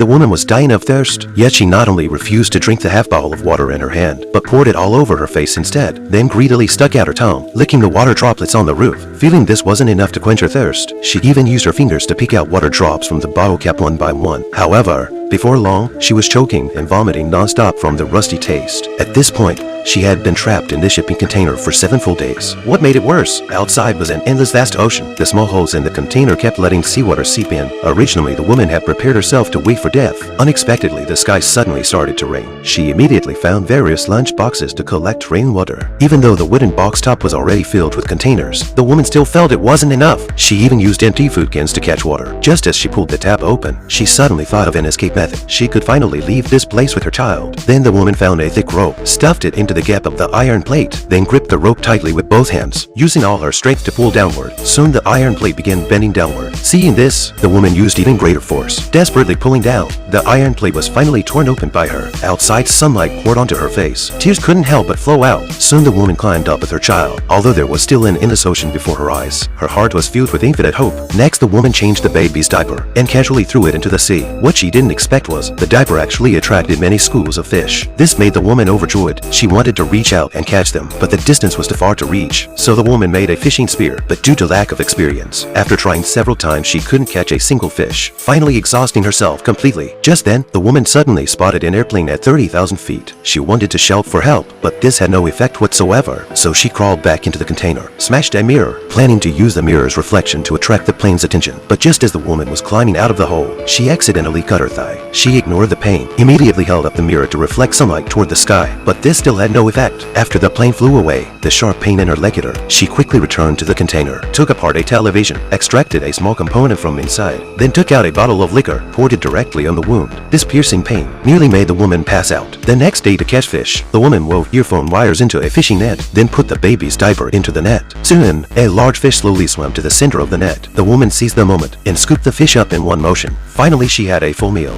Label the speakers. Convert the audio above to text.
Speaker 1: The woman was dying of thirst, yet she not only refused to drink the half bottle of water in her hand, but poured it all over her face instead, then greedily stuck out her tongue, licking the water droplets on the roof. Feeling this wasn't enough to quench her thirst, she even used her fingers to pick out water drops from the bottle cap one by one. However, before long, she was choking and vomiting non-stop from the rusty taste. At this point, she had been trapped in this shipping container for 7 full days. What made it worse? Outside was an endless vast ocean. The small holes in the container kept letting seawater seep in. Originally, the woman had prepared herself to wait for death. Unexpectedly, the sky suddenly started to rain. She immediately found various lunch boxes to collect rainwater. Even though the wooden box top was already filled with containers, the woman still felt it wasn't enough. She even used empty food cans to catch water. Just as she pulled the tap open, she suddenly thought of an escape method. She could finally leave this place with her child. Then the woman found a thick rope, stuffed it into the gap of the iron plate, then gripped the rope tightly with both hands, using all her strength to pull downward. Soon the iron plate began bending downward. Seeing this, the woman used even greater force, desperately pulling down. The iron plate was finally torn open by her. Outside, sunlight poured onto her face. Tears couldn't help but flow out. Soon the woman climbed up with her child. Although there was still an endless ocean before her eyes, her heart was filled with infinite hope. Next, the woman changed the baby's diaper and casually threw it into the sea. What she didn't expect was the diaper actually attracted many schools of fish. This made the woman overjoyed. She wanted to reach out and catch them, but the distance was too far to reach. So the woman made a fishing spear, but due to lack of experience, after trying several times, she couldn't catch a single fish, finally exhausting herself completely. Just then, the woman suddenly spotted an airplane at 30,000 feet. She wanted to shout for help, but this had no effect whatsoever. So she crawled back into the container, smashed a mirror, planning to use the mirror's reflection to attract the plane's attention. But just as the woman was climbing out of the hole, she accidentally cut her thigh. She ignored the pain, immediately held up the mirror to reflect sunlight toward the sky, but this still had no effect. After the plane flew away, the sharp pain in her leg hit her. She quickly returned to the container, took apart a television, extracted a small component from inside, then took out a bottle of liquor, poured it directly on the wound. This piercing pain nearly made the woman pass out. The next day, to catch fish, the woman wove earphone wires into a fishing net, then put the baby's diaper into the net. Soon, a large fish slowly swam to the center of the net. The woman seized the moment and scooped the fish up in one motion. Finally, she had a full meal.